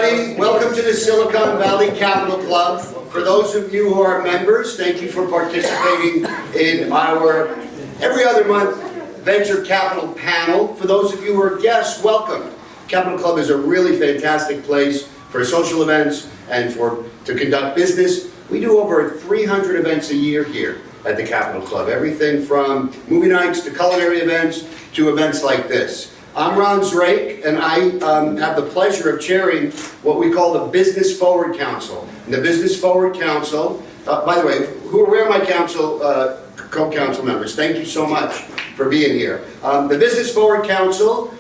everybody. Welcome to the Silicon Valley Capital Club. For those of you who are members, thank you for participating in our every other month venture capital panel. For those of you who are guests, welcome. Capital Club is a really fantastic place for social events and to conduct business. We do over 300 events a year here at the Capital Club. Everything from movie nights to culinary events to events like this. I'm Ron Zrake, and I have the pleasure of chairing what we call the Business Forward Council. And the Business Forward Council, by the way, where are my council, co-council members? Thank you so much for being here. The Business Forward Council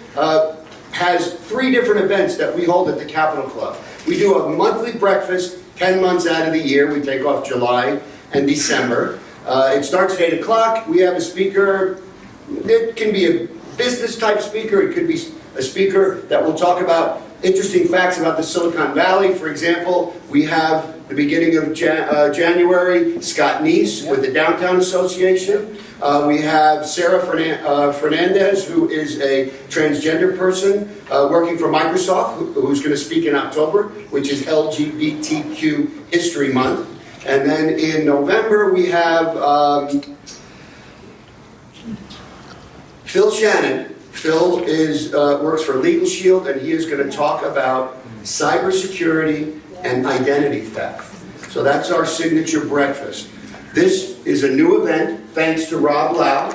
has 3 different events that we hold at the Capital Club. We do a monthly breakfast 10 months out of the year. We take off July and December. It starts at 8 o'clock. We have a speaker. It can be a business type speaker. It could be a speaker that will talk about interesting facts about the Silicon Valley. For example, we have the beginning of January, Scott Neese with the Downtown Association. We have Sarah Fernandez, who is a transgender person working for Microsoft, who's going to speak in October, which is LGBTQ History Month. And then in November, we have Phil Shannon. Phil works for Legal Shield, and he is going to talk about cybersecurity and identity theft. So that's our signature breakfast. This is a new event, thanks to Rob Lau.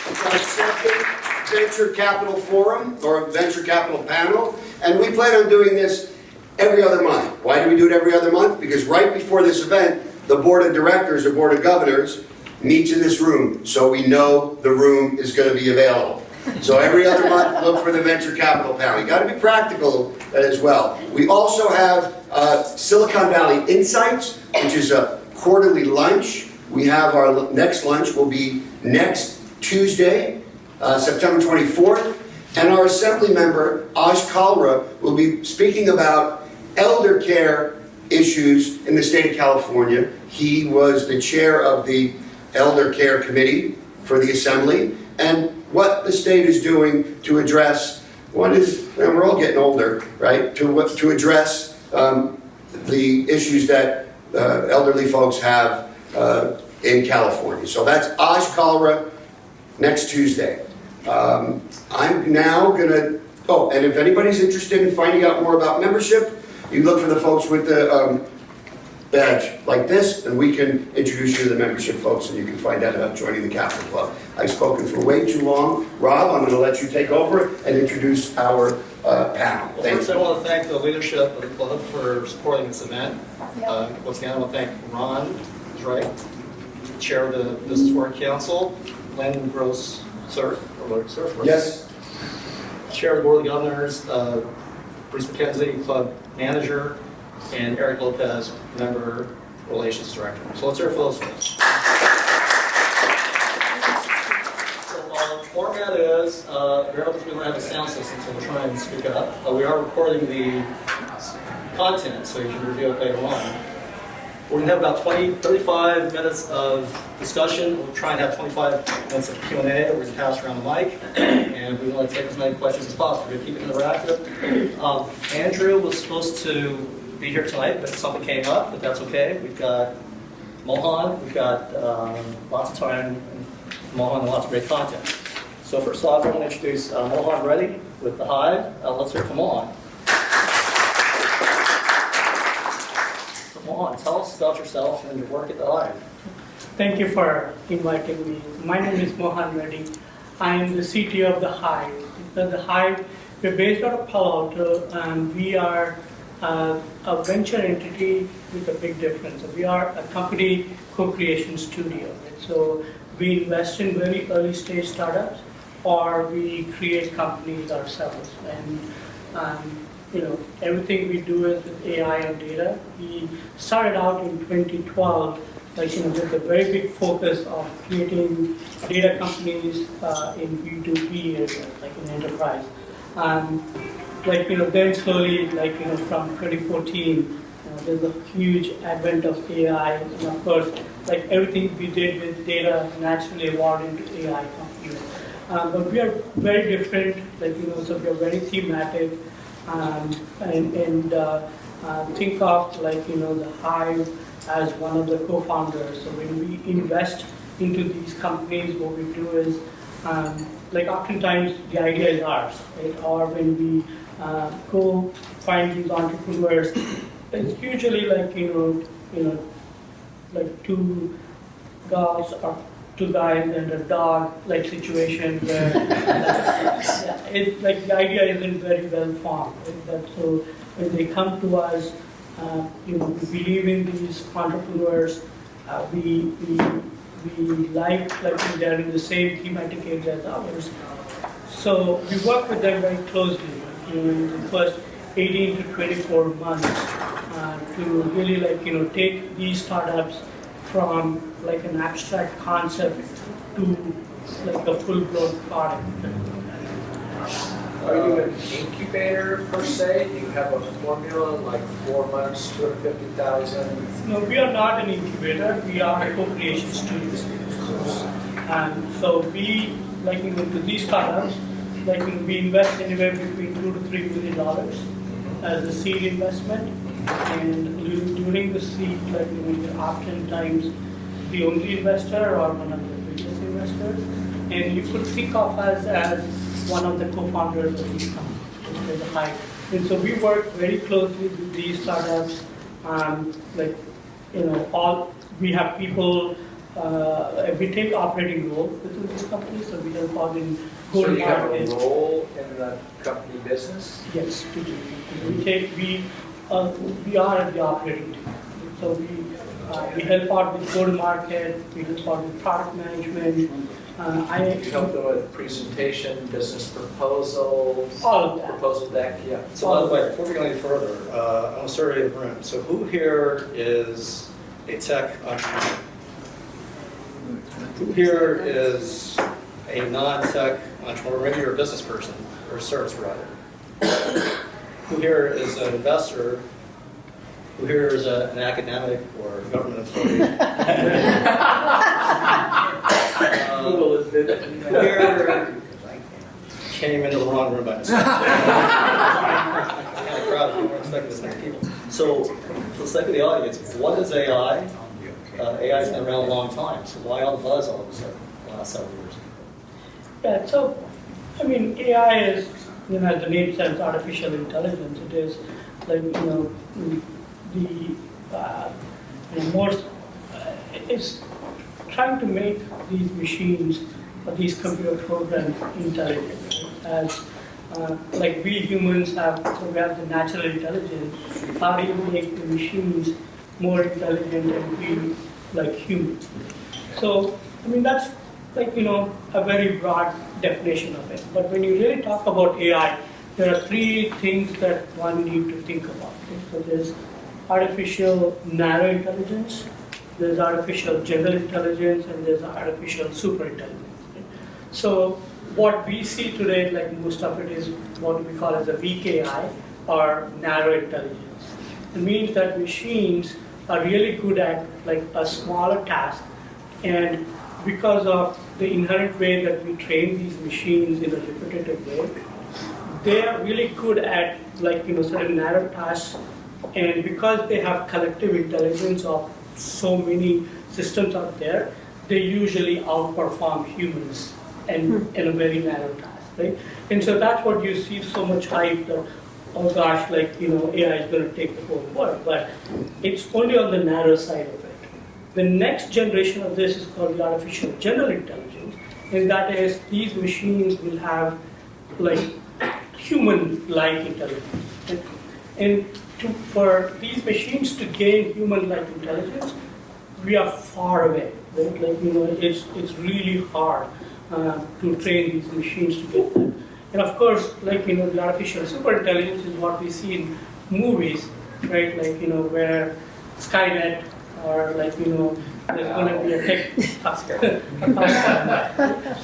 It's our second Venture Capital Forum, or Venture Capital Panel, and we plan on doing this every other month. Why do we do it every other month? Because right before this event, the Board of Directors or Board of Governors meets in this room, so we know the room is going to be available. So every other month, look for the Venture Capital Panel. You got to be practical as well. We also have Silicon Valley Insights, which is a quarterly lunch. We have our next lunch will be next Tuesday, September 24th, and our assembly member, Ash Kalra, will be speaking about elder care issues in the state of California. He was the chair of the Elder Care Committee for the Assembly, and what the state is doing to address and we're all getting older, right? To address the issues that elderly folks have in California. So that's Ash Kalra next Tuesday. I'm now gonna. Oh, and if anybody's interested in finding out more about membership, you look for the folks with the badge like this, and we can introduce you to the membership folks, and you can find out about joining the Capital Club. I've spoken for way too long. Rob, I'm going to let you take over and introduce our panel. Well, first I want to thank the leadership of the club for supporting this event. Once again, I want to thank Ron Zrake, Chair of the Business Forward Council, Len Gross, sir, Yes. Chair of the Board of Governors, Bruce McKenzie, Club Manager, and Eric Lopez, Member Relations Director. So let's hear for those folks. So the format is, we don't have a sound system, so we'll try and speak up. We are recording the content, so you can review it later on. We're going to have about 35 minutes of discussion. We'll try and have 25 minutes of Q&A. We're going to pass around the mic, and we want to take as many questions as possible. We're going to keep it interactive. Andrew was supposed to be here tonight, but something came up, but that's okay. We've got Mohan, we've got lots of time, Mohan, and lots of great content. So first off, I want to introduce Mohan Reddy with The Hive. Let's hear from Mohan. So Mohan, tell us about yourself and your work at The Hive. Thank you for inviting me. My name is Mohan Reddy. I am the CTO of The Hive. The Hive, we're based out of Palo Alto, and we are a venture entity with a big difference. We are a company co-creation studio. Right? So we invest in very early stage startups, or we create companies ourselves. And everything we do is with AI and data. We started out in 2012, with a very big focus of creating data companies in B2B areas, like in enterprise. Then slowly, from 2014, there's a huge advent of AI, and of course, everything we did with data naturally evolved into AI companies. But we are very different, like, so we are very thematic, and think of, like, the Hive as one of the co-founders. So when we invest into these companies, what we do is, like, oftentimes the idea is ours, right? Or when we go find these entrepreneurs, it's usually like, like two girls or two guys and a dog, like, situation where it's like the idea isn't very well formed. Right? But so when they come to us, we believe in these entrepreneurs. We like they're in the same thematic area as ours. So we work with them very closely, in the first 18 to 24 months to really, like, take these startups from, like, an abstract concept to, like, a full-blown product. Are you an incubator per se? Do you have a formula like 4 months, 250,000? No, we are not an incubator. We are a co-creation studio. And so we, like, to these startups, like, we invest anywhere between $2 to $3 million as a seed investment. And during the seed, like, we're oftentimes the only investor or one of the biggest investors. And you could think of us as one of the co-founders of these companies, the Hive. And so we work very closely with these startups. Like, we have people, we take operating role within these companies, so we help out in So go to you have a market. role in the company business? Yes, we do. We are at the operating team. So we help out with go-to-market, we help out with product management. You help them with presentation, business proposal, All of that. proposal deck, yeah. So by the way, before we go any further, I want to survey the room. So who here is a tech entrepreneur? Who here is a non-tech entrepreneur? Maybe you're a business person or a service provider. Who here is an investor? Who here is an academic or government employee? Who here came into the wrong room by mistake? Kind of crowded, we weren't expecting this many people. So, for the sake of the audience, what is AI? AI's been around a long time, so why all the buzz all of a sudden in the last several years? Yeah, so, I mean, AI is, as the name says, artificial intelligence. It is, like, it's trying to make these machines, or these computer programs, intelligent. As, like, we humans have, so we have the natural intelligence. How do you make the machines more intelligent and be like humans? So, I mean, that's, like, a very broad definition of it. But when you really talk about AI, there are three things that one need to think about. Okay? So there's artificial narrow intelligence, there's artificial general intelligence, and there's artificial super intelligence. Okay? So what we see today, like most of it, is what we call as a weak AI or narrow intelligence. It means that machines are really good at, like, a smaller task, and because of the inherent way that we train these machines in a repetitive way, they are really good at, like, certain narrow tasks, and because they have collective intelligence of so many systems out there, they usually outperform humans in a very narrow task, right? And so that's what you see so much hype that, oh gosh, like, AI is going to take the whole world, but it's only on the narrow side of it. The next generation of this is called the artificial general intelligence, and that is these machines will have, like, human-like intelligence. And for these machines to gain human-like intelligence, we are far away, right? Like, it's really hard to train these machines to get that. And of course, like, the artificial super intelligence is what we see in movies, right? Like, where Skynet, or, like, there's going to be a tech.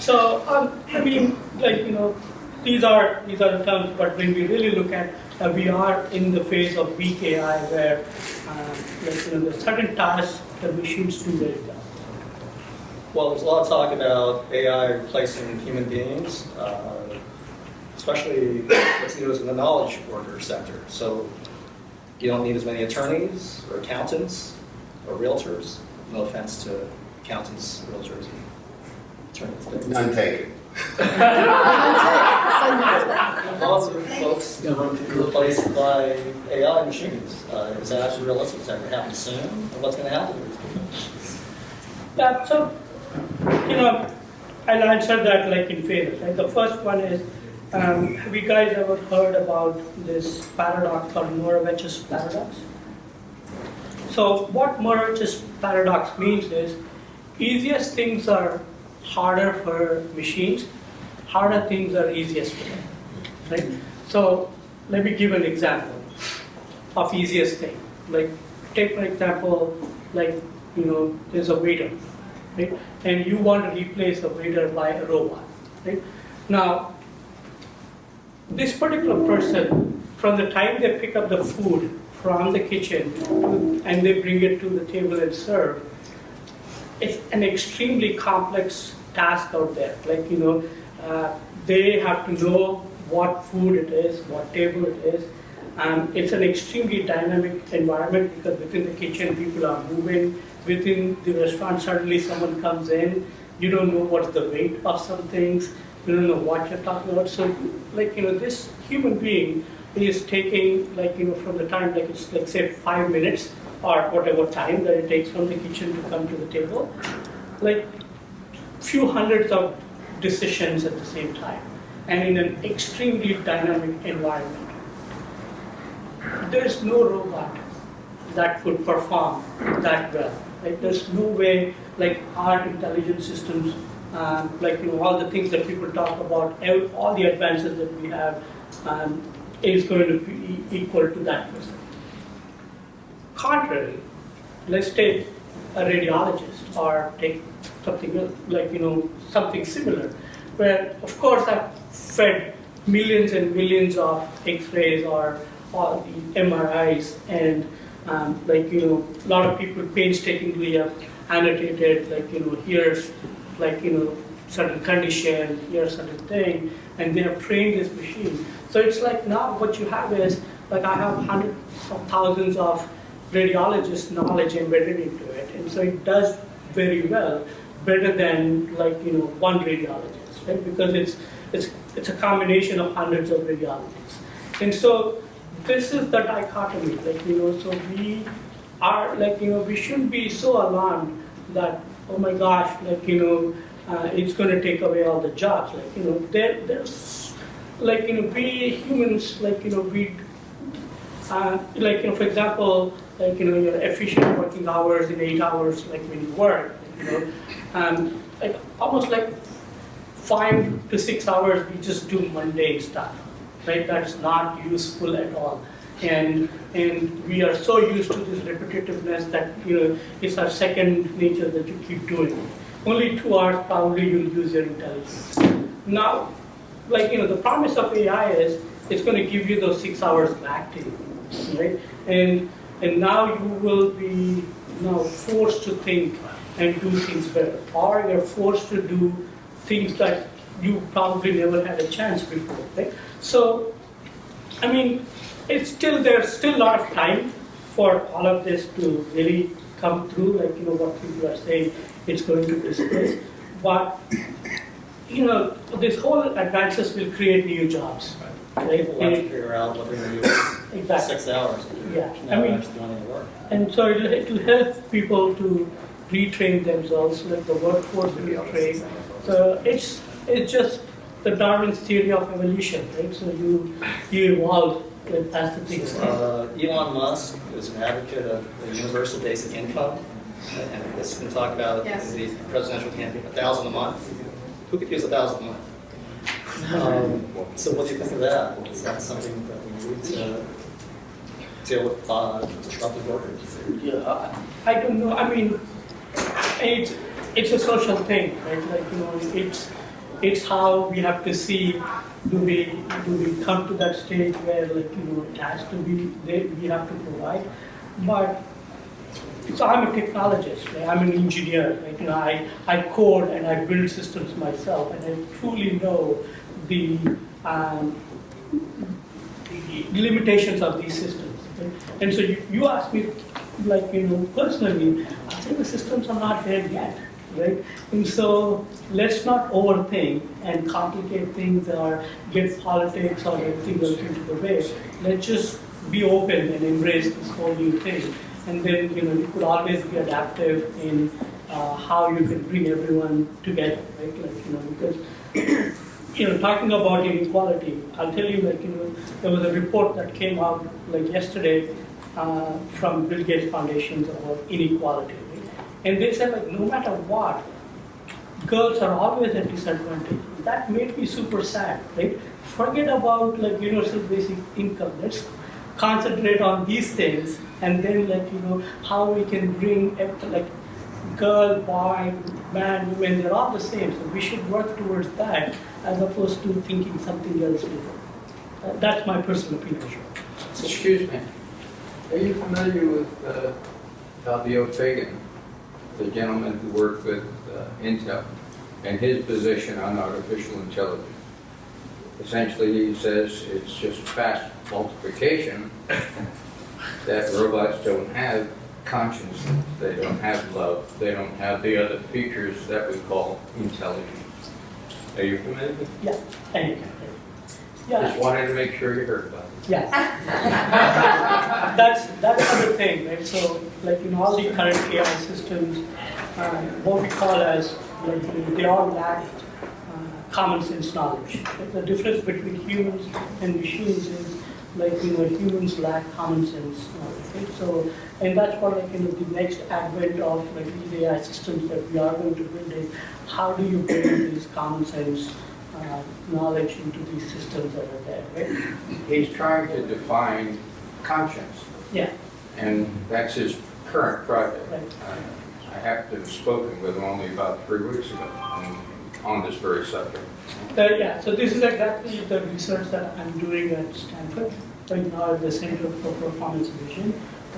So, I mean, like, these are the terms, but when we really look at, we are in the phase of weak AI where, like, there's certain tasks that machines do very well. Well, there's a lot of talk about AI replacing human beings, especially what's new is in the knowledge worker sector. So you don't need as many attorneys or accountants or realtors. No offense to accountants, realtors, and attorneys. None taken. Lots of folks going to be replaced by AI machines. Is that actually realistic? Is that going to happen soon? And what's going to happen to these people? Yeah, so, I'll answer that like in phases. Right? The first one is, have you guys ever heard about this paradox called Moravec's paradox? So what Moravec's paradox means is, easiest things are harder for machines, harder things are easiest for them, right? So let me give an example of easiest thing. Like, take for example, like, there's a waiter, right? And you want to replace a waiter by a robot, right? Now, this particular person, from the time they pick up the food from the kitchen and they bring it to the table and serve, it's an extremely complex task out there. Like, they have to know what food it is, what table it is. It's an extremely dynamic environment because within the kitchen, people are moving. Within the restaurant, suddenly someone comes in. You don't know what's the weight of some things. You don't know what you're talking about. So, like, this human being is taking, like, from the time, like, it's, like, say, 5 minutes or whatever time that it takes from the kitchen to come to the table, like, few hundreds of decisions at the same time, and in an extremely dynamic environment. There's no robot that could perform that well. Like, there's no way, like, our intelligence systems, like, all the things that people talk about, all the advances that we have, is going to be equal to that person. Contrary, let's take a radiologist or take something else, like, something similar, where, of course, I've fed millions and millions of X-rays or all the MRIs, and like, a lot of people painstakingly have annotated, like, here's, like, certain condition, here's certain thing, and they have trained this machine. So it's like now what you have is, like, I have hundreds of thousands of radiologist knowledge embedded into it, and so it does very well, better than, like, one radiologist, right? Because it's a combination of hundreds of radiologists, and so this is the dichotomy, like, so we are, like, we shouldn't be so alarmed that, oh my gosh, like, it's going to take away all the jobs, like, there's, like, we humans, like, we, like, for example, like, your efficient working hours in 8 hours, like, when you work, like, almost like 5 to 6 hours, we just do mundane stuff, right? That's not useful at all. And we are so used to this repetitiveness that, it's our second nature that you keep doing. Only 2 hours probably you'll use your intelligence. Now, like, the promise of AI is it's going to give you those 6 hours back to you, right? And now you will be forced to think and do things better, or you're forced to do things that you probably never had a chance before, right? So, I mean, there's still a lot of time for all of this to really come through, like, what people are saying it's going to displace. But, this whole advances will create new jobs, right? People have to figure out what they're going to do in Exactly. 6 hours. Yeah, Now they're actually doing the work. And so it'll help people to retrain themselves, like the workforce will retrain. So it's just the Darwin's theory of evolution, right? So you evolve as the things. Elon Musk is an advocate of the universal basic income, and it's been talked about in the presidential campaign, $1,000 a month. Who could use $1,000 a month? So what do you think of that? Is that something that we need to deal with disruptive workers? Yeah, I don't know. I mean, it's a social thing, right? Like, it's how we have to see. Do we come to that stage where, like, it has to be we have to provide, but So I'm a technologist, right? I'm an engineer, right? You know, I code and I build systems myself, and I truly know the limitations of these systems. Okay? And so you ask me, like, you know, personally, I think the systems are not there yet, right? And so let's not overthink and complicate things or get politics or everything else into the way. Let's just be open and embrace this whole new thing. And then, you know, you could always be adaptive in how you can bring everyone together, right? Like, you know, because you know, talking about inequality, I'll tell you, like, you know, there was a report that came out like yesterday from Bill Gates Foundation about inequality. Right? And they said, like, no matter what, girls are always at disadvantage. That made me super sad, right? Forget about like universal basic income. Let's concentrate on these things, and then, like, you know, how we can bring like girl, boy, man, women, they're all the same. So we should work towards that as opposed to thinking something else before. That's my personal opinion. Excuse me. Are you familiar with Fabio Fagan, the gentleman who worked with Intel, and his position on artificial intelligence? Essentially, he says it's just fast multiplication, that robots don't have conscience, they don't have love, they don't have the other features that we call intelligence. Are you familiar with it? Yeah, thank you. Yeah. Just wanted to make sure you heard about it. Yes. That's the thing, right? So, like, in all the current AI systems, what we call as, like, they all lack common sense knowledge. The difference between humans and machines is, like, you know, humans lack common sense knowledge, right? So, and that's what, like, you know, the next advent of, like, these AI systems that we are going to build is, how do you bring these common sense knowledge into these systems that are there, right? He's trying to define conscience, Yeah, and that's his current project. right. I happened to have spoken with him only about 3 weeks ago on this very subject. Yeah, so this is exactly the research that I'm doing at Stanford right now at the Center for Performance Vision,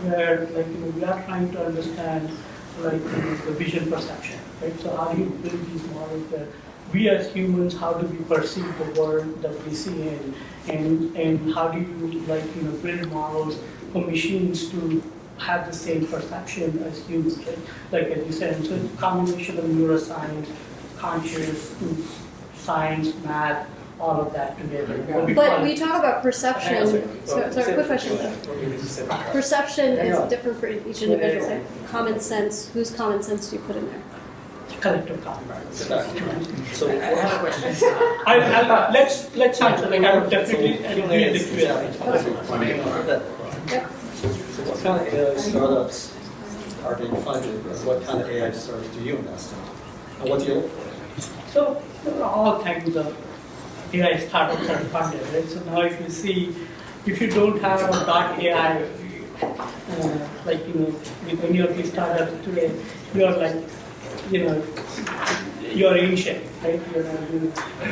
where, like, you know, we are trying to understand, like, you know, the vision perception, right? So how do you build these models that we as humans, how do we perceive the world that we see in, and how do you, like, you know, build models for machines to have the same perception as humans, right? Like as you said, so it's a combination of neuroscience, conscious, science, math, all of that together. What we But call we it- talk about perception. Sorry, quick question though. Perception is different for each individual. Like common sense, whose common sense do you put in there? collective cognition. So I have a question. Let's answer. Like, I would definitely agree with the Q&A. Yep. So what kind of AI startups are being funded, and what kind of AI startups do you invest in? And what do you look for? So there are all kinds of AI startups are funded, right? So now if you see, if you don't have a .ai, like, you know, with any of these startups today, you're like, you know, you're ancient, right?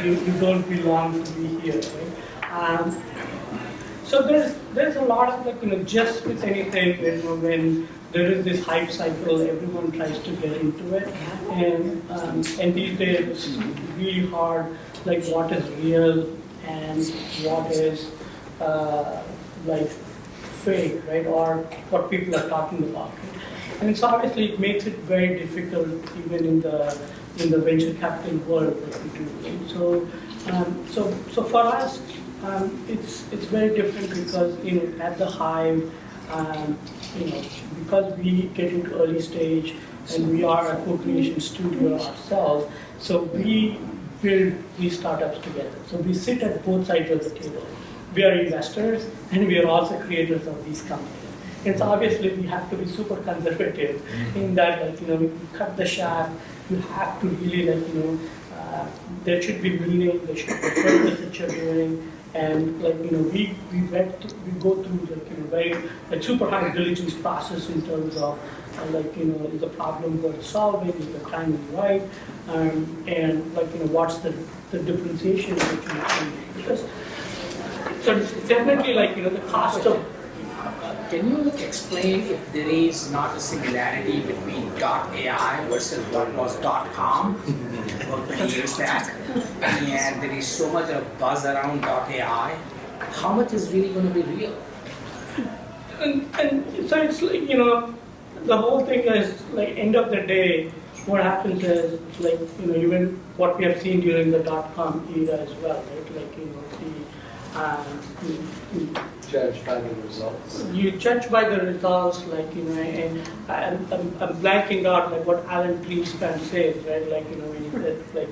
You don't belong to be here, right? So there's a lot of, like, you know, just with anything, you know, when there is this hype cycle, everyone tries to get into it, and these days it's really hard, like, what is real and what is like fake, right? Or what people are talking about. And so obviously it makes it very difficult even in the venture capital world that we do. So for us, it's very different because, you know, at the Hive, you know, because we get into early stage and we are a co-creation studio ourselves, so we build these startups together. So we sit at both sides of the table. We are investors and we are also creators of these companies. And so obviously we have to be super conservative in that, like, you know, you cut the shaft, you have to really, like, you know, there should be meaning, there should be purpose that you're doing. And, like, you know, we go through, like, you know, very, like, super high diligence process in terms of, like, you know, is the problem worth solving, is the timing right, and, like, you know, what's the differentiation that you're making. Because, so definitely, like, you know, the cost of Can you explain if there is not a similarity between .ai versus what was .com about 20 years back, and there is so much of buzz around .ai? How much is really going to be real? And so it's like, the whole thing is like end of the day, what happens is like, even what we have seen during the .com era as well, right? Like, Judged by the results. you judge by the results, like, and I'm blanking out like what Alan Greenspan says, right? Like, when he said, like,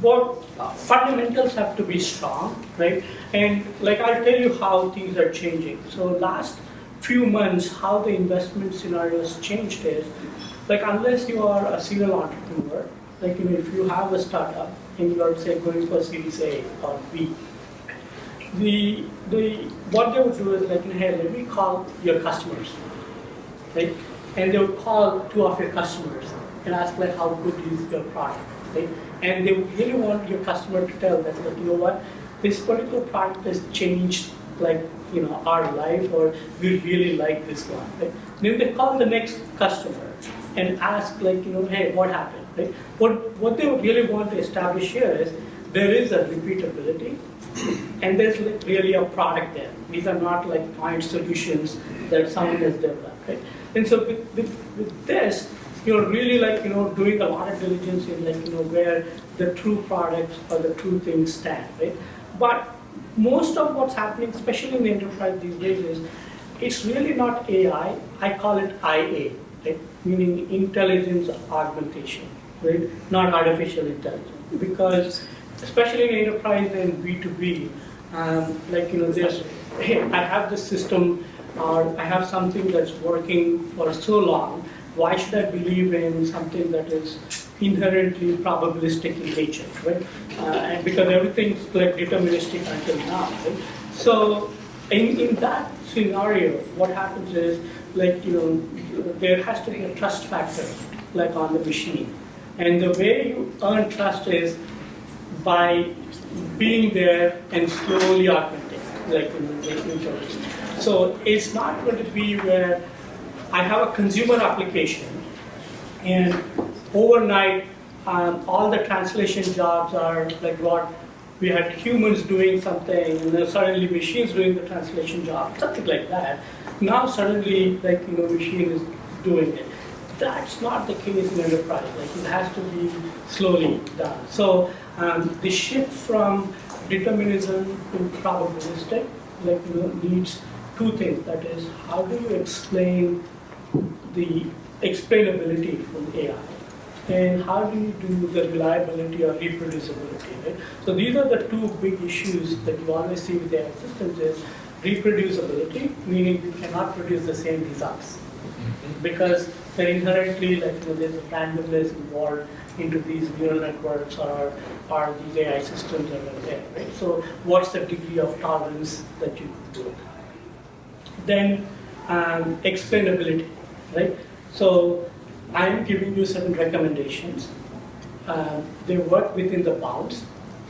what fundamentals have to be strong, right? And like, I'll tell you how things are changing. So last few months, how the investment scenarios changed is, like, unless you are a serial entrepreneur, like, if you have a startup and you are, say, going for Series A or B, what they would do is like, hey, let me call your customers, right? And they would call 2 of your customers and ask like, how good is your product, right? And they would really want your customer to tell that, like, what, this particular product has changed, like, our life, or we really like this one, right? Then they call the next customer and ask, like, hey, what happened, right? What they would really want to establish here is there is a repeatability, and there's like really a product there. These are not like point solutions that someone has developed, right? And so with this, you're really like, doing a lot of diligence in like, where the true products or the true things stand, right? But most of what's happening, especially in the enterprise these days, is it's really not AI. I call it IA, right? Meaning intelligence augmentation, right? Not artificial intelligence. Because especially in enterprise and B2B, like, there's, hey, I have this system, or I have something that's working for so long. Why should I believe in something that is inherently probabilistic in nature, right? And because everything's like deterministic until now, right? So in that scenario, what happens is like, there has to be a trust factor, like on the machine. And the way you earn trust is by being there and slowly augmenting, like, making choices. So it's not going to be where I have a consumer application and overnight all the translation jobs are like what we had humans doing something and then suddenly machines doing the translation job, something like that. Now suddenly, like, machine is doing it. That's not the case in enterprise. Like, it has to be slowly done. So the shift from determinism to probabilistic, like, needs 2 things. That is, how do you explain the explainability from AI? And how do you do the reliability or reproducibility, right? So these are the 2 big issues that you always see with AI systems is reproducibility, meaning you cannot produce the same results. Because they're inherently, like, there's a randomness involved into these neural networks or these AI systems that are there, right? So what's the degree of tolerance that you do? Then explainability, right? So I am giving you certain recommendations. They work within the bounds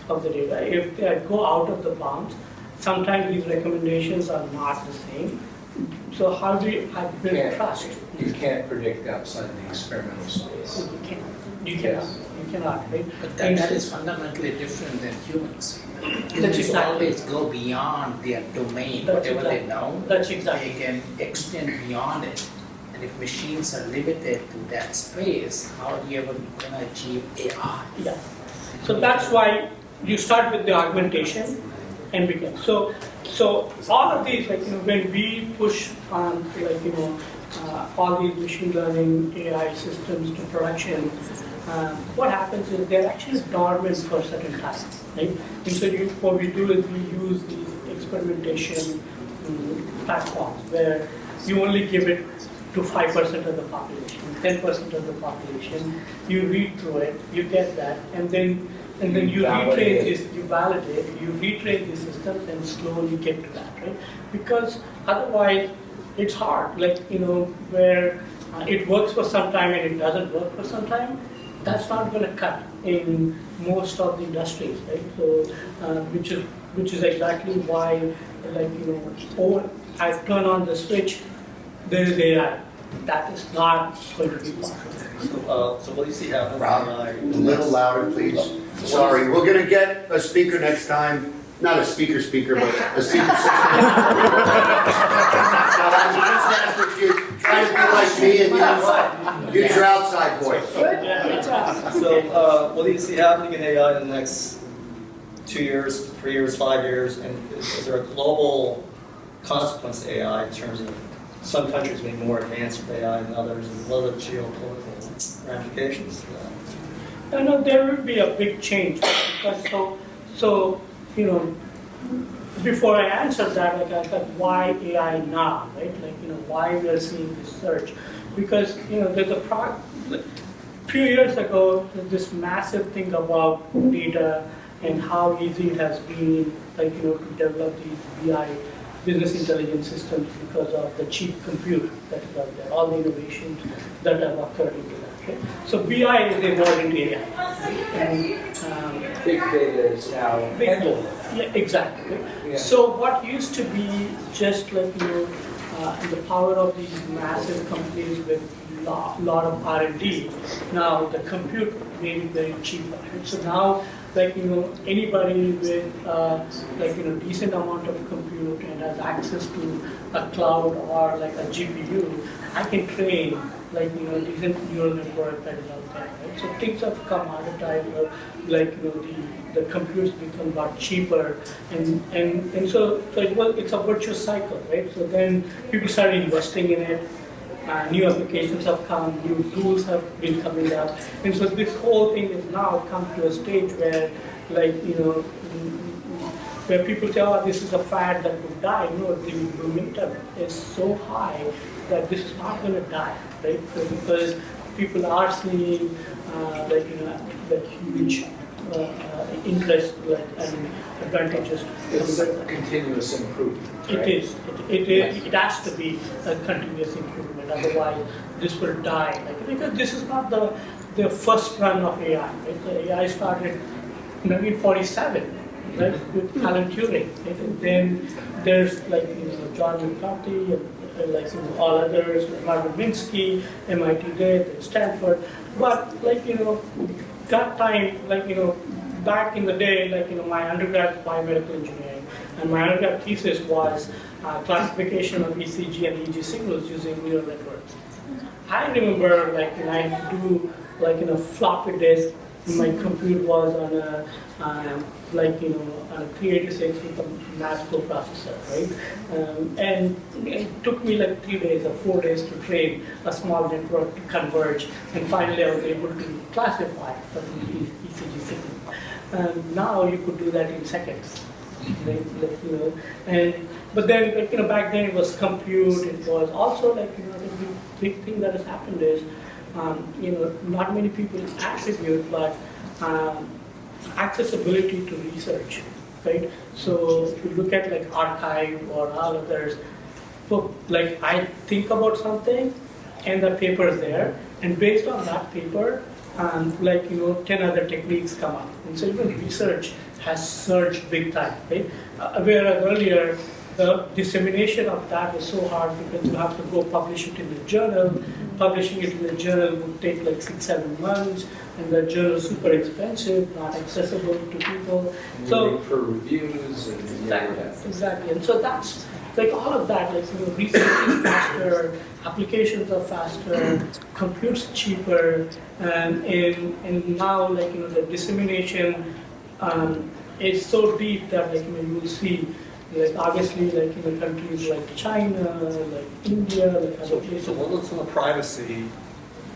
of the data. If they go out of the bounds, sometimes these recommendations are not the same. So how do you build trust? You can't predict outside the experimental space. You can't. You cannot. You cannot, right? But that is fundamentally different than humans. Humans exactly. always go beyond their domain, That's whatever exactly. they know. That's exactly. They can extend beyond it. And if machines are limited to that space, how are you ever going to achieve AI? Yeah. So that's why you start with the augmentation and begin. So all of these, like, when we push on, like, all these machine learning AI systems to production, what happens is they're actually dormant for certain tasks, right? And so what we do is we use these experimentation platforms where you only give it to 5% of the population, 10% of the population. You read through it, you get that, and then you retrain this, you validate, you retrain the systems and slowly get to that, right? Because otherwise it's hard, like, where it works for some time and it doesn't work for some time. That's not going to cut in most of the industries, right? So, which is which is exactly why, like, I turn on the switch, there is AI. That is not going to be possible. So what do you see happening? Rob, a little louder, please. Sorry, we're gonna get a speaker next time. Not a speaker, but a speaker system. So I was just asking if you try to be like me and use your outside voice. So what do you see happening in AI in the next 2 years, 3 years, 5 years? And is there a global consequence to AI in terms of some countries being more advanced with AI than others, and what are the geopolitical ramifications for that? I know there will be a big change because so before I answer that, like I thought, why AI now, right? Like why we are seeing this surge? Because there's a few years ago this massive thing about data and how easy it has been, like to develop these BI business intelligence systems because of the cheap compute that is out there, all the innovations that have occurred into that. Okay? So BI is involved in AI. And, Big data is now handled. yeah, exactly. Yeah. So what used to be just like the power of these massive companies with lot of R&D, now the compute made it very cheap. Right? So now, like anybody with decent amount of compute and has access to a cloud or like a GPU, I can train like decent neural network that is out there. Right? So things have come out of time where like the computers become a lot cheaper, and so it's a virtuous cycle, right? So then people started investing in it. New applications have come, new tools have been coming up, and so this whole thing is now come to a stage where, like where people say, "Oh, this is a fad that will die." No, the momentum is so high that this is not going to die, right? So because people are seeing the huge interest and advantages. It's a continuous improvement. It right? is. It has to be a continuous improvement. Otherwise, this will die. Because this is not the first run of AI. Right? The AI started in 1947, right, with Alan Turing. Right? And then there's John McCarthy and all others, Marvin Minsky, MIT did, Stanford. But that time, back in the day, my undergrad biomedical engineering, and my undergrad thesis was classification of ECG and EEG signals using neural networks. I remember, I had to do a floppy disk. My compute was on a on a 386 with a Masco processor, right? And it took me 3 days or 4 days to train a small network to converge, and finally I was able to classify the ECG signal. And now you could do that in seconds, right? But then back then it was compute. It was also the big thing that has happened is not many people attribute, but accessibility to research, right? So if you look at arXiv or all others, so I think about something, and the paper is there, and based on that paper, 10 other techniques come up, and so even research has surged big time, right? Whereas earlier, the dissemination of that is so hard because you have to go publish it in the journal. Publishing it in the journal would take 6-7 months, and the journal is super expensive, not accessible to people. And So waiting for reviews and exactly, and so that's all of that. Research is faster, applications are faster, compute's cheaper, and now the dissemination is so deep that you will see. Obviously, in countries like China, like India, other places. So what are some of the privacy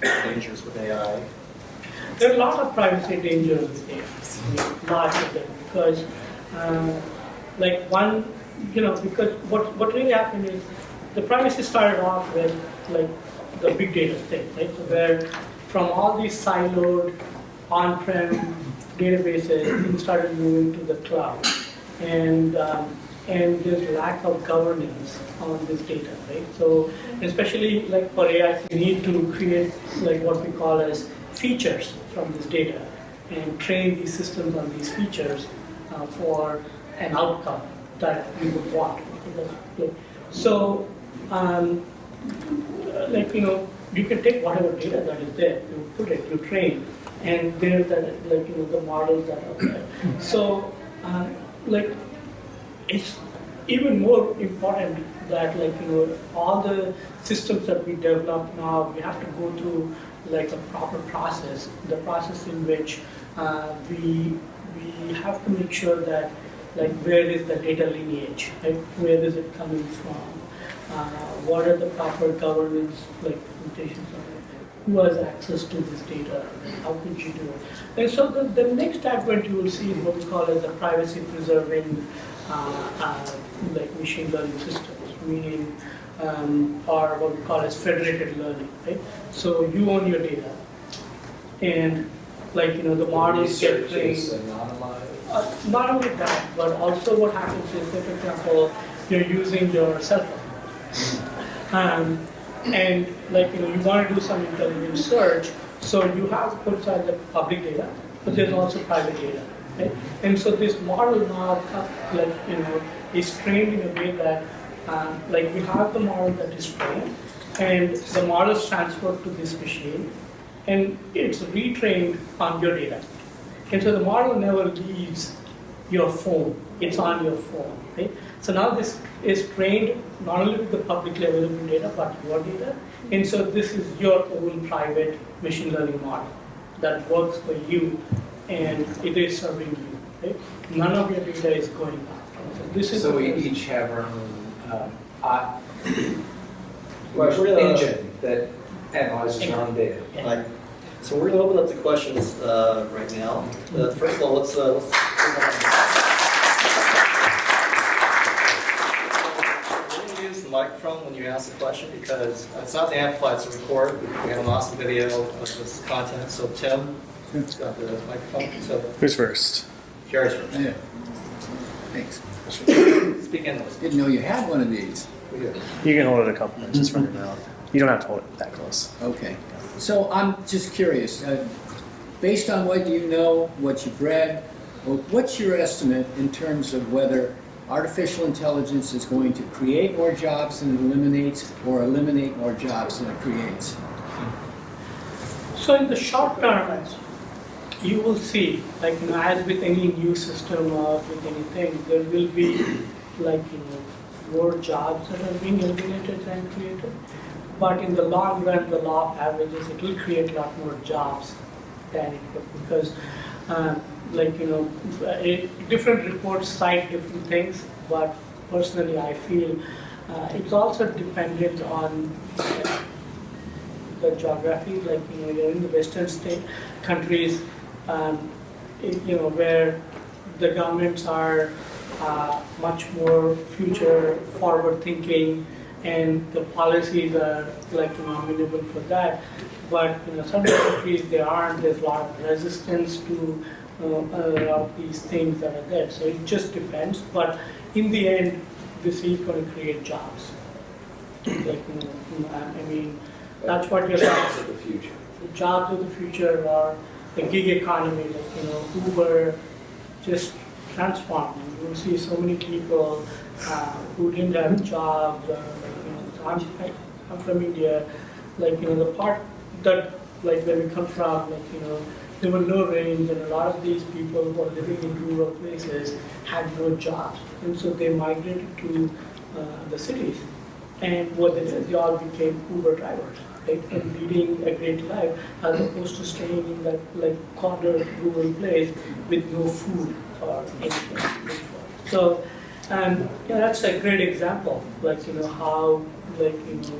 dangers with AI? There are a lot of privacy dangers with AI, lots of them, because, because what really happened is the privacy started off with the big data thing, right? So where from all these siloed on-prem databases, things started moving to the cloud, and there's lack of governance on this data, right? So especially for AI, we need to create what we call as features from this data and train these systems on these features for an outcome that you would want. So, like, you know, you can take whatever data that is there, you put it, you train, and there's the, like, you know, the models that are there. So, like, it's even more important that, like, you know, all the systems that we develop now, we have to go through like a proper process, the process in which we have to make sure that, like, where is the data lineage, right? Where is it coming from? What are the proper governance, like, limitations of it? Who has access to this data? How could you do it? And so the next advent you will see is what we call as the privacy preserving like machine learning systems, meaning or what we call as federated learning, right? So you own your data, and, like, you know, the models get Research trained. is anonymized. Not only that, but also what happens is that, for example, you're using your cell phone, and, like, you know, you want to do some intelligent search, so you have put aside the public data, but there's also private data, right? And so this model now, like, you know, is trained in a way that, like, we have the model that is trained, and the model is transferred to this machine, and it's retrained on your data. And so the model never leaves your phone, it's on your phone, right? So now this is trained not only with the publicly available data, but your data. And so this is your own private machine learning model that works for you, and it is serving you, right? None of your data is going out. So this is So we the- each have our own We're gonna- engine that analyzes our own data. Right. So we're gonna open up the questions right now. First of all, let's we're gonna use the microphone when you ask the question, because it's not the amplify, it's a record. We have an awesome video of this content. So Tim's got the microphone. So Who's first? Jerry's first. Yeah. Thanks. Speak English. Didn't know you had one of these. We do. You can hold it a couple inches from your mouth. You don't have to hold it that close. Okay. So I'm just curious, based on what you know, what you've read, what's your estimate in terms of whether artificial intelligence is going to create more jobs than it eliminates, or eliminate more jobs than it creates? So in the short term, you will see, like, you know, as with any new system or with anything, there will be, like, you know, more jobs that are being eliminated than created. But in the long run, the law of averages, it will create a lot more jobs than it would, because, like, you know, different reports cite different things, but personally I feel it's also dependent on the geography. Like, you know, you're in the Western state countries, you know, where the governments are much more future forward thinking, and the policies are, like, you know, amenable for that. But, you know, some countries they aren't. There's a lot of resistance to a lot of these things that are there. So it just depends. But in the end, this is going to create jobs. Like, you know, I mean, that's what you're Jobs of the future. the jobs of the future, or the gig economy, like, you know, Uber just transformed. You will see so many people who didn't have jobs. You know, I'm from India. Like, you know, the part that, like, where we come from, like, you know, there were no rains, and a lot of these people who are living in rural places had no jobs, and so they migrated to the cities. And what they did, they all became Uber drivers, right? And leading a great life, as opposed to staying in that, like, corner rural place with no food or anything. So, and yeah, that's a great example, like, you know, how, like, you know,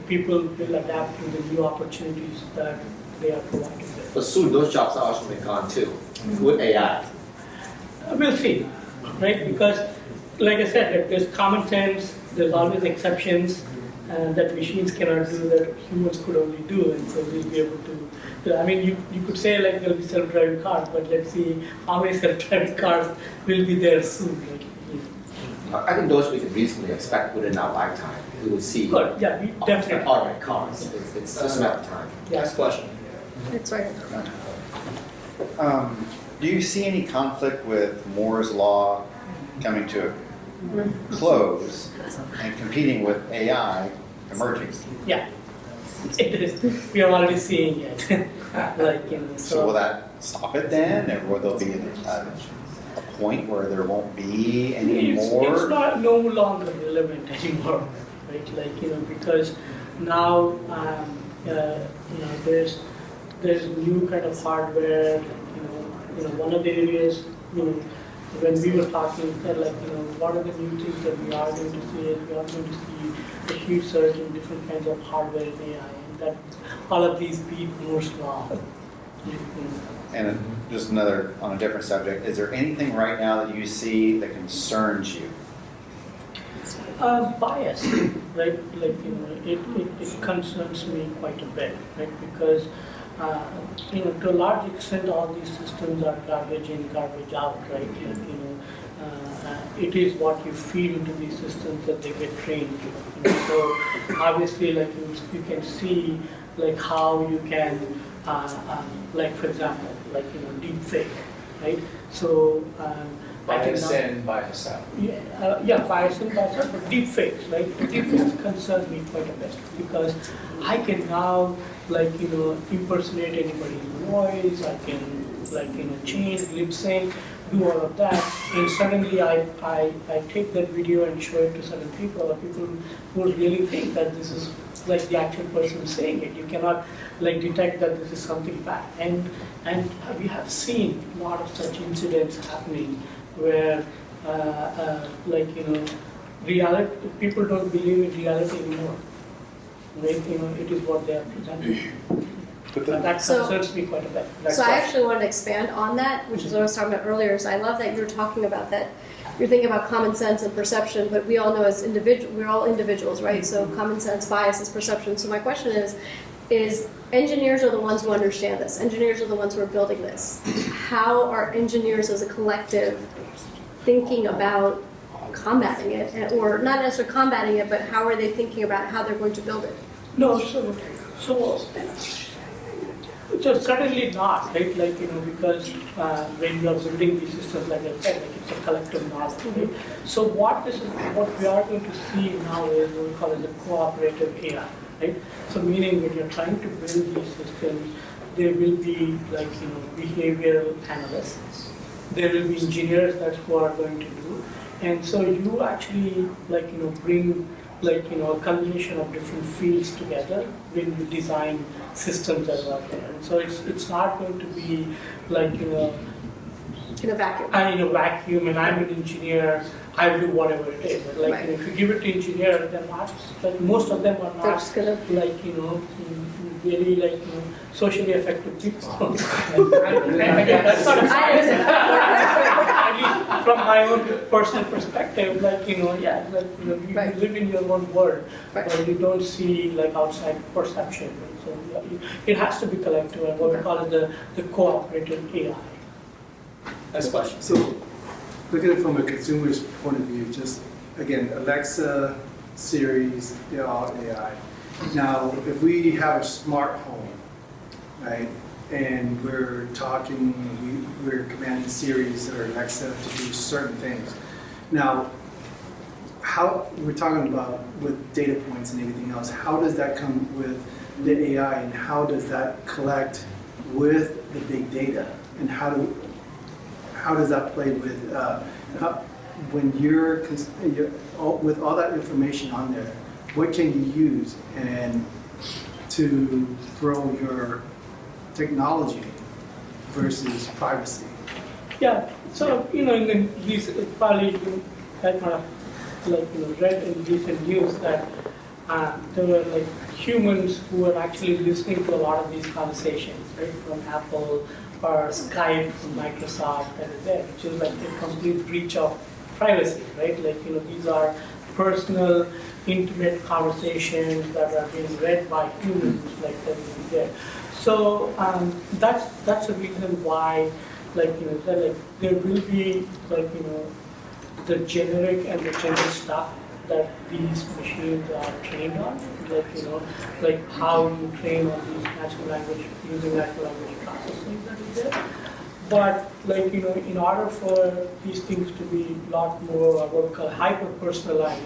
people will adapt to the new opportunities that they are provided with. But soon those jobs are also going to be gone too, with AI. We'll see, right? Because, like I said, like, there's common sense, there's always exceptions that machines cannot do that humans could only do, and so we'll be able to. I mean, you could say, like, there'll be self-driving cars, but let's see how many self-driving cars will be there soon. Like, I think those we can reasonably expect within our lifetime. We will see good, yeah, we definitely. automated cars. It's just a matter of time. Next question. It's right. Do you see any conflict with Moore's law coming to a close and competing with AI emerging. Yeah, it is. We are already seeing it. Like, you know, So will that stop it then, or will there be a point where there won't be any it's more? not no longer relevant anymore, right? Like, you know, because now you know, there's new kind of hardware. You know, one of the areas, you know, when we were talking, like, you know, what are the new things that we are going to see? Is we are going to see a huge surge in different kinds of hardware in AI, and that all of these beat Moore's law. And just another, on a different subject, is there anything right now that you see that concerns you? Bias, right? Like, you know, it concerns me quite a bit, right? Because you know, to a large extent, all these systems are garbage in, garbage out, right? Like, you know, it is what you feed into these systems that they get trained to. You know? So obviously, like, you can see like how you can, like, for example, like, you know, deep fake, right? So Bias in, bias out. yeah, bias in, bias out, but deep fakes, right? Deep fakes concern me quite a bit because I can now, like, you know, impersonate anybody's voice. I can, like, you know, change, lip sync, do all of that, and suddenly I take that video and show it to certain people, or people who really think that this is like the actual person saying it. You cannot like detect that this is something bad, and we have seen a lot of such incidents happening where like, you know, reality, people don't believe in reality anymore. Right? You know, it is what they are presenting. That concerns me quite a bit. So I actually wanted to expand on that, which is what I was talking about earlier. Is I love that you were talking about that. You're thinking about common sense and perception, but we all know as we're all individuals, right? So common sense, bias is perception. So my question is engineers are the ones who understand this. Engineers are the ones who are building this. How are engineers as a collective thinking about combating it, or not necessarily combating it, but how are they thinking about how they're going to build it? No, so certainly not, right? Like, you know, because when you are building these systems, like I said, like, it's a collective knowledge, right? So what we are going to see now is what we call as a cooperative AI, right? So meaning when you're trying to build these systems, there will be, like, you know, behavioral analysts. There will be engineers that's who are going to do. And so you actually, like, you know, bring, like, you know, a combination of different fields together when you design systems that are out there. And so it's not going to be like, you know, in a vacuum. I'm in a vacuum and I'm an engineer, I will do whatever it is. But like, Right. you know, if you give it to engineers, they're not, like, most of them are They're not, just gonna like, you know, really, like, you know, socially effective people. That's not at least from my own personal perspective, like, you know, yeah, like, you know, you Right. live in your own world, Right. where you don't see, like, outside perception. So yeah, it has to be collective, and what we call it the cooperative AI. Next question. So, looking at it from a consumer's point of view, just again, Alexa, Siri's, they're all AI. Now, if we have a smart home, right, and we're talking, we're commanding Siri's or Alexa to do certain things. Now, how we're talking about with data points and everything else, how does that come with the AI, and how does that collect with the big data, and how does that play with when you're with all that information on there? What can you use and to grow your technology versus privacy? Yeah, so, you know, in these, probably you had kind of, like, you know, read in recent news that there were, like, humans who were actually listening to a lot of these conversations, right, from Apple or Skype from Microsoft and there, which is like a complete breach of privacy, right? Like, you know, these are personal, intimate conversations that are being read by humans, like that is there. So that's the reason why, like, you know, that, like, there will be, like, you know, the generic and the general stuff that these machines are trained on, like, you know, like how you train on these natural language, using natural language processing that is there. But like, you know, in order for these things to be a lot more what we call hyper-personalized,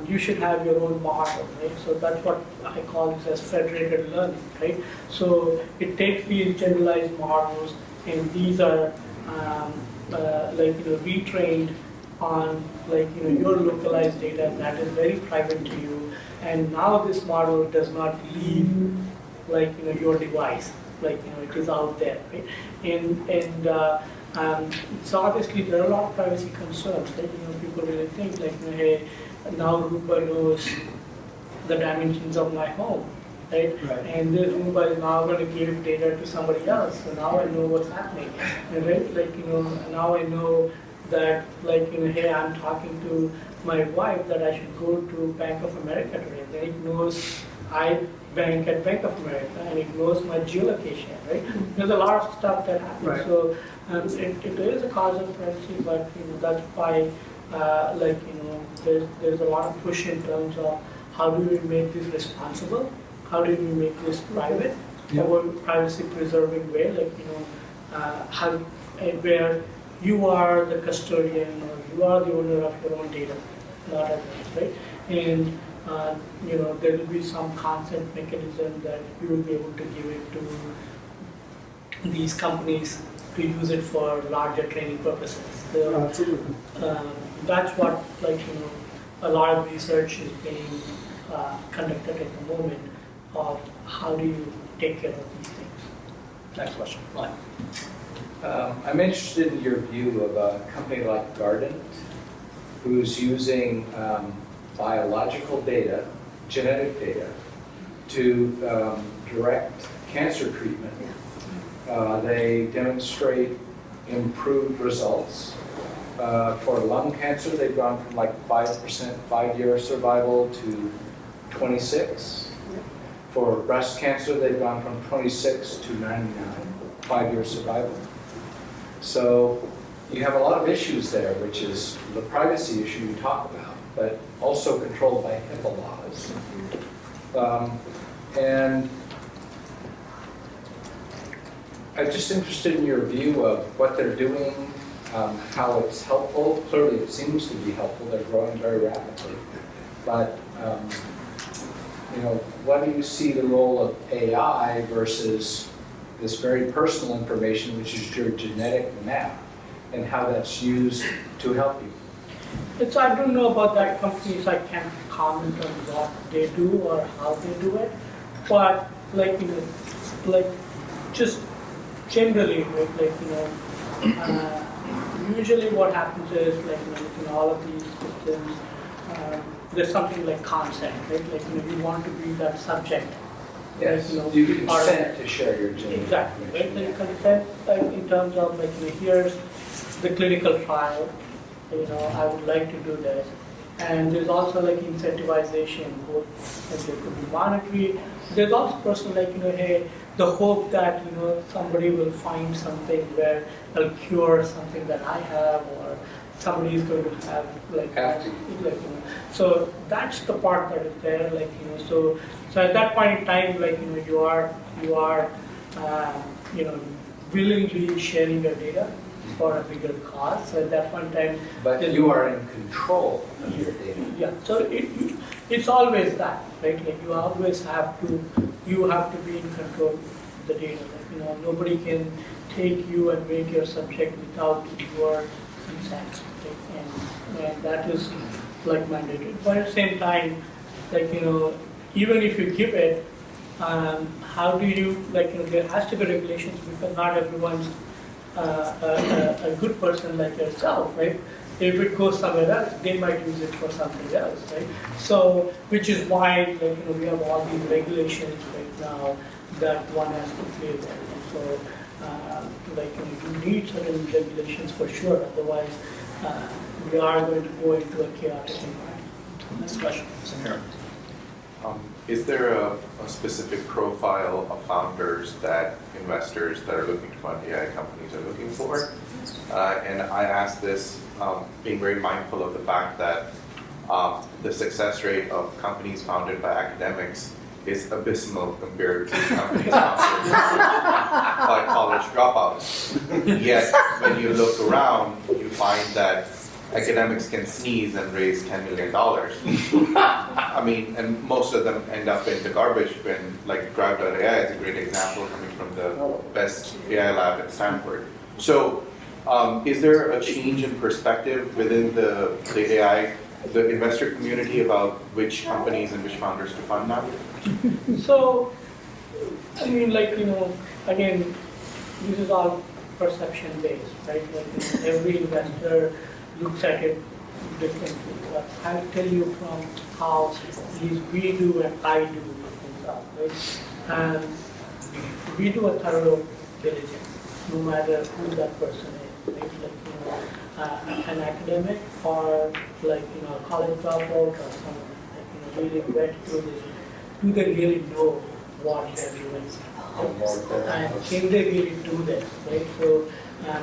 you should have your own model, right? So that's what I call this as federated learning, right? So it takes these generalized models, and these are like, you know, retrained on like, you know, your localized data that is very private to you. And now this model does not leave like, you know, your device, like, you know, it is out there, right? And so obviously there are a lot of privacy concerns, right? You know, people really think like, you know, hey, now Roomba knows the dimensions of my home, right? And this Roomba is now going to give data to somebody else, so now I know what's happening, and right? Like, you know, now I know that, like, you know, hey, I'm talking to my wife that I should go to Bank of America today. Then it knows I bank at Bank of America, and it knows my geolocation, right? There's a lot of stuff that happens. Right. So it is a cause of privacy, but you know, that's why, like, you know, there's a lot of push in terms of how do we make this responsible, how do we make this private, or privacy preserving way, like, you know, where you are the custodian or you are the owner of your own data, not others, right? And you know, there will be some consent mechanism that you will be able to give it to these companies to use it for larger training purposes. So, Absolutely. that's what, like, you know, a lot of research is being conducted at the moment of how do you take care of these things. Next question. Mike. I'm interested in your view of a company like Guardant, who's using biological data, genetic data, to direct cancer treatment. They demonstrate improved results. For lung cancer, they've gone from like 5% 5-year survival to 26. For breast cancer, they've gone from 26 to 99, 5-year survival. So you have a lot of issues there, which is the privacy issue you talk about, but also controlled by HIPAA laws. And I'm just interested in your view of what they're doing, how it's helpful. Clearly it seems to be helpful, they're growing very rapidly. But you know, what do you see the role of AI versus this very personal information, which is your genetic map, and how that's used to help you? I don't know about that company, so I can't comment on what they do or how they do it. But like, you know, like just generally, right, like, you know, usually what happens is, like, you know, in all of these systems, there's something like consent, right? Like, you know, you want to be that subject. Yes, like, you consent to share your genetic exactly, right? information. Like consent, like in terms of, like, you know, here's the clinical trial, you know, I would like to do this. And there's also like incentivization, both, like there could be monetary. There's also personal, like, you know, hey, the hope that, you know, somebody will find something where they'll cure something that I have, or somebody is going to have, like, Have to. like, you know. So that's the part that is there, like, you know, so at that point in time, like, you know, you are, you know, willingly sharing your data for a bigger cause. So at that point in time, But you are in control of your data. yeah. So it's always that, right? Like you always have to be in control of the data. Like, you know, nobody can take you and make your subject without your consent, right? And that is like mandated. But at the same time, like, you know, even if you give it, how do you, like, you know, there has to be regulations, because not everyone's a good person like yourself, right? If it goes somewhere else, they might use it for something else, right? So, which is why, like, you know, we have all these regulations right now that one has to play with. And so, like, you know, you need certain regulations for sure. Otherwise, we are going to go into a chaotic environment. Next question, Samira. Is there a specific profile of founders that investors that are looking to fund AI companies are looking for? And I ask this being very mindful of the fact that the success rate of companies founded by academics is abysmal compared to companies sponsored by college dropouts. Yet, when you look around, you find that academics can sneeze and raise $10 million. I mean, and most of them end up in the garbage bin, like Drive.ai is a great example coming from the best AI lab at Stanford. So, is there a change in perspective within the AI, the investor community about which companies and which founders to fund now? So, I mean, like, again, this is all perception based, right? Like, every investor looks at it differently. But I'll tell you from how at least we do and I do things, right? And we do a thorough diligence, no matter who that person is, right? Like, an academic or like, a college dropout or someone, like, really went through this. Do they really know what they're doing? And can they really do this, right? So,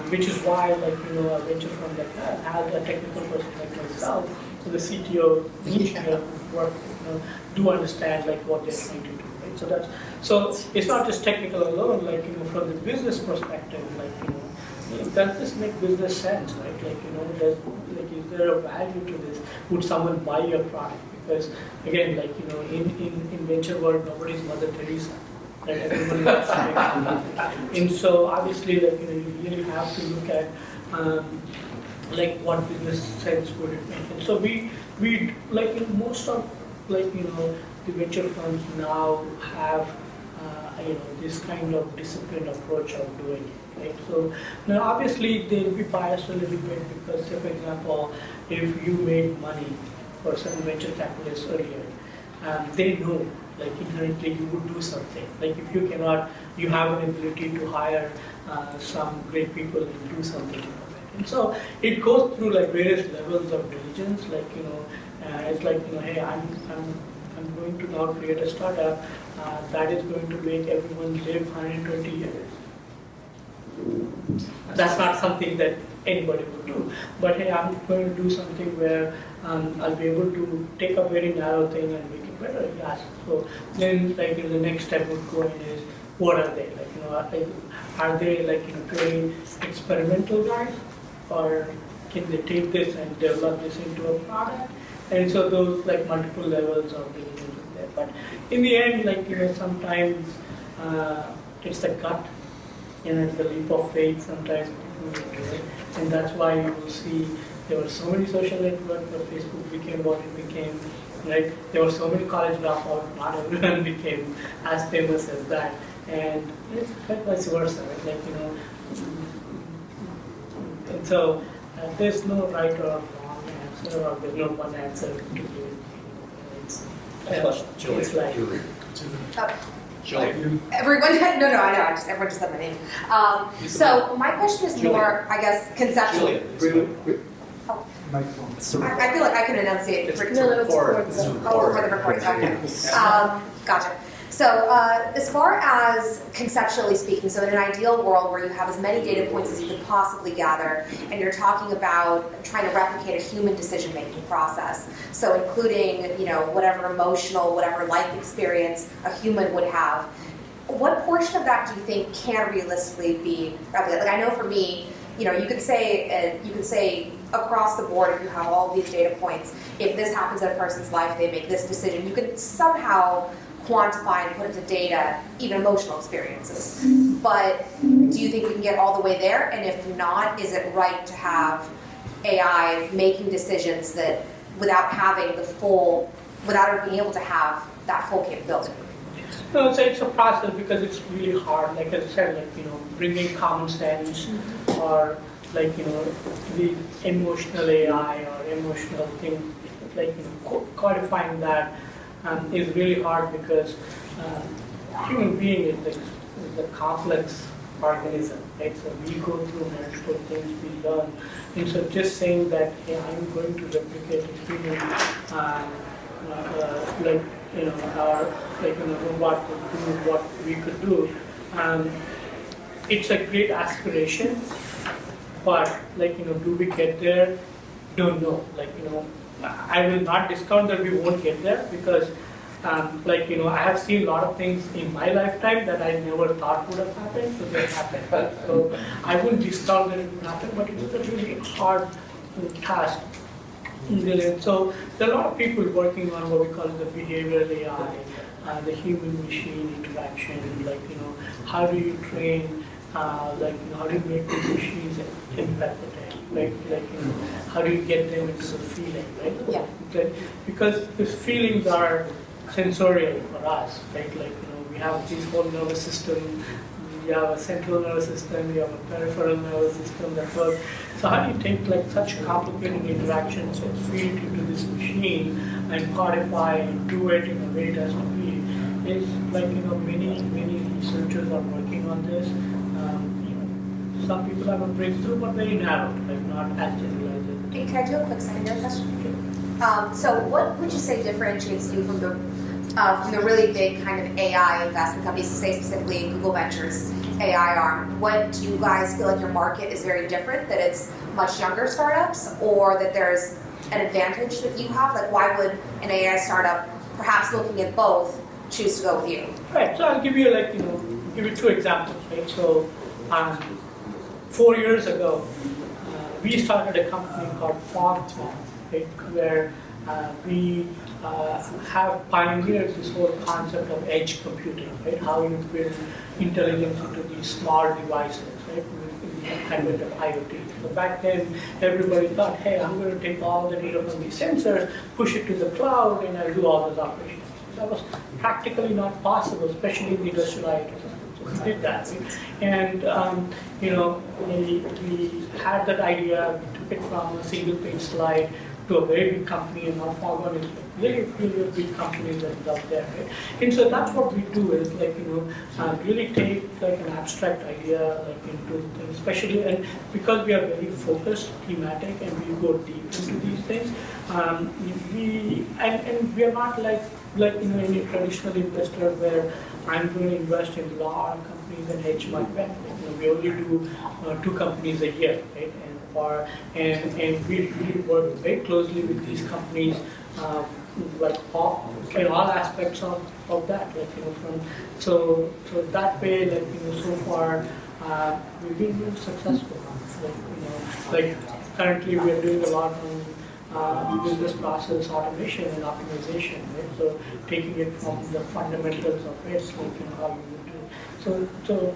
which is why, like, a venture firm like that has a technical person like myself, so the CTO needs to work, do understand like what they're trying to do, right? So it's not just technical alone, like, from the business perspective, like, does this make business sense, right? Like, is there a value to this? Would someone buy your product? Because again, like, in venture world, nobody's Mother Teresa. Right? Everybody wants to make money. And so obviously, like, you really have to look at like what business sense would it make. And so we like, most of, like, the venture funds now have this kind of disciplined approach of doing it, right? So now obviously they'll be biased a little bit because, say, for example, if you made money for some venture capitalists earlier, they know, like, inherently you would do something. Like, if you cannot, you have an ability to hire some great people and do something about it. And so it goes through like various levels of diligence. Like, it's like, hey, I'm going to now create a startup that is going to make everyone live 120 years. That's not something that anybody would do. But hey, I'm going to do something where I'll be able to take a very narrow thing and make it better. Yes. So then, like, the next step would go in is, what are they? Like, are they like, purely experimental guys, or can they take this and develop this into a product? And so those, like, multiple levels of diligence are there. But in the end, like, sometimes it's the gut, it's the leap of faith. Sometimes people will do it, and that's why you will see there were so many social networks where Facebook became what it became. Right? There were so many college dropouts. Not everyone became as famous as that, and it's vice versa. Right? Like, and so there's no right or wrong answer, or there's no one answer to give. It's like Everyone, no, I know. Everyone just said my name. So my question is more, I guess, conceptual. I feel like I can enunciate for the recording. Okay. Gotcha. So as far as conceptually speaking, so in an ideal world where you have as many data points as you could possibly gather, and you're talking about trying to replicate a human decision-making process, so including, whatever emotional, whatever life experience a human would have, what portion of that do you think can realistically be replicated? Like, I know for me, you could say across the board, if you have all these data points, if this happens in a person's life, they make this decision, you could somehow quantify and put into data even emotional experiences. But do you think we can get all the way there? And if not, is it right to have AI making decisions that without being able to have that full capability? No, it's a process because it's really hard. Like I said, like, bringing common sense, or like, the emotional AI or emotional thing, like, codifying that is really hard because human being is a complex organism, right? So we go through multiple things, we learn, and so just saying that, hey, I'm going to replicate a human, like, or like, robot could do what we could do. It's a great aspiration, but like, do we get there? Don't know. Like, I will not discount that we won't get there because like, you know, I have seen a lot of things in my lifetime that I never thought would have happened, so they happened. Right? So I wouldn't discount that it would happen, but it's a really hard task. Really. So there are a lot of people working on what we call the behavioral AI, the human-machine interaction, like, you know, how do you train, like, you know, how do you make the machines empathetic, right? Like, you know, how do you get them into the feeling, right? Yeah. Because the feelings are sensorial for us, right? Like, you know, we have this whole nervous system, we have a central nervous system, we have a peripheral nervous system that works. So how do you take like such complicated interactions and feed it into this machine and codify and do it in a way it has to be? It's like, you know, many researchers are working on this. You know, some people have a breakthrough, but very narrow, like not as generalized. Hey, can I do a quick secondary question? So what would you say differentiates you from the really big kind of AI investment companies, to say specifically Google Ventures AI arm? What do you guys feel like your market is very different, that it's much younger startups, or that there's an advantage that you have? Like, why would an AI startup, perhaps looking at both, choose to go with you? Right, so I'll give you like, you know, give you two examples, right? So 4 years ago, we started a company called FogFarm, right, where we have pioneered this whole concept of edge computing, right? How you build intelligence into these small devices, right? With the advent of IoT. So back then, everybody thought, hey, I'm going to take all the data from these sensors, push it to the cloud, and I'll do all those operations. That was practically not possible, especially in the industrial IoT system. So we did that, right? And you know, we had that idea, we took it from a single page slide to a very big company, and now Foghorn is really big companies that is out there, right? And so that's what we do, is like, you know, really take like an abstract idea like into things, especially, and because we are very focused, thematic, and we go deep into these things, we are not like you know, any traditional investor where I'm going to invest in large companies and hedge my bet. You know, we only do 2 companies a year, right? And we really work very closely with these companies, like in all aspects of that. Like, you know, so that way, like, you know, so far we've been really successful. Like, you know, like currently we are doing a lot on business process automation and optimization, right? So taking it from the fundamentals of it, like, you know, how you would do it. So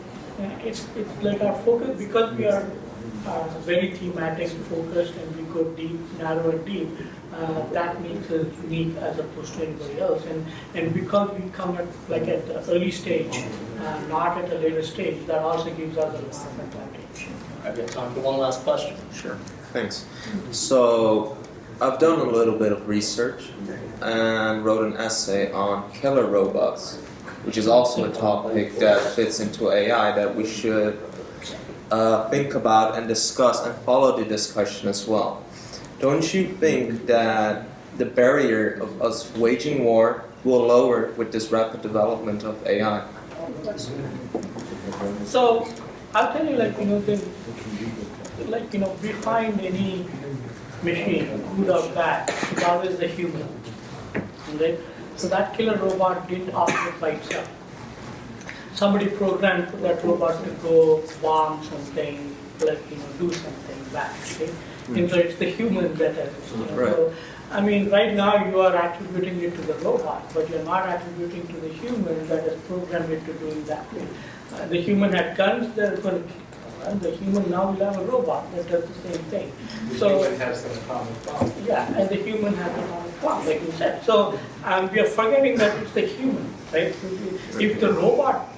it's like our focus, because we are very thematic, focused, and we go deep, narrow and deep. That makes us unique as opposed to anybody else. And because we come at the early stage, not at a later stage, that also gives us a lot of advantage. I've got time for one last question. Sure. Thanks. So I've done a little bit of research and wrote an essay on killer robots, which is also a topic that fits into AI that we should think about and discuss and follow the discussion as well. Don't you think that the barrier of us waging war will lower with this rapid development of AI? So I'll tell you, like, you know, like, you know, we find any machine, good or bad, it's always the human. Right? So that killer robot didn't operate by itself. Somebody programmed that robot to go bomb something, like, you know, do something bad. Okay? And so it's the human that has, you know, Right. So, I mean, right now you are attributing it to the robot, but you're not attributing to the human that has programmed it to doing that. The human had guns, they're going to kill. And the human now will have a robot that does the same thing. So it has an atomic bomb. yeah, and the human has an atomic bomb, like you said. So we are forgetting that it's the human, right? If the robot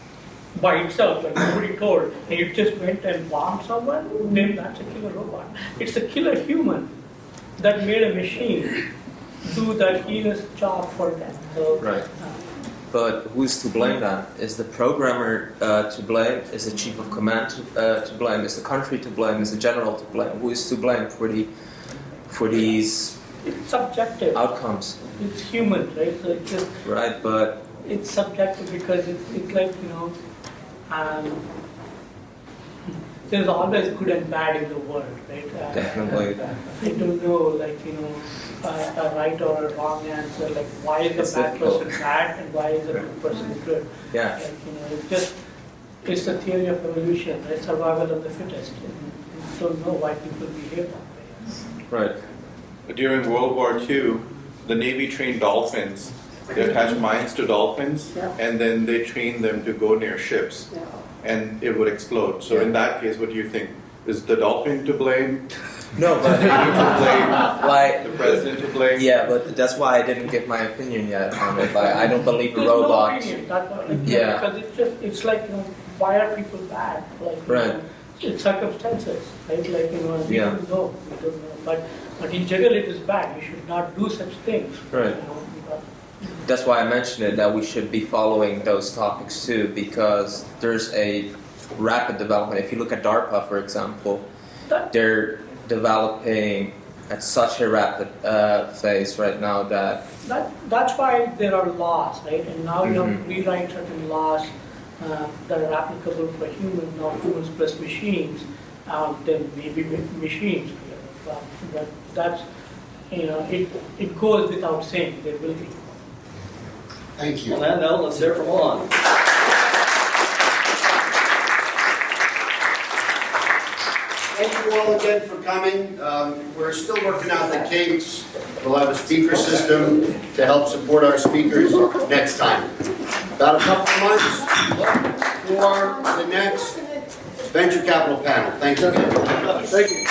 by itself, like nobody told, and it just went and bombed someone, then that's a killer robot. It's a killer human that made a machine do that heinous job for them. So, Right. But who's to blame then? Is the programmer to blame? Is the chief of command to blame? Is the country to blame? Is the general to blame? Who is to blame for these it's subjective. outcomes? It's human, right? So it's just Right, but it's subjective because it's like, you know, there's always good and bad in the world, right? Definitely. I don't know, like, a right or a wrong answer, like why is It's the bad difficult. person bad and why is the good person good? Yeah. Like, it's the theory of evolution, right? Survival of the fittest. And you don't know why people behave that way. Right. During World War II, the Navy trained dolphins. They attached mines to dolphins, and then they trained them to go near ships, and it would explode. So in that case, what do you think? Is the dolphin to blame? No, but You to blame? like The president to blame? yeah, but that's why I didn't give my opinion yet on it. Like I don't believe a There's robot. no opinion, that's what, like, Yeah. because it's like, why are people bad? Like, Right. It's circumstances, right? Like, we Yeah. don't know, But in general, it is bad. You should not do such things. Right. Because That's why I mentioned it, that we should be following those topics too, because there's a rapid development. If you look at DARPA, for example, they're developing at such a rapid phase right now that that's why there are laws, right? And now you have to rewrite certain laws that are applicable for humans, not humans plus machines, then maybe machines. But that's, it goes without saying, there will be. Thank you. On that note, let's hear from Juan. Thank you all again for coming. We're still working out the kinks. We'll have a speaker system to help support our speakers next time. About a couple of months for the next venture capital panel. Thank you again. Thank you.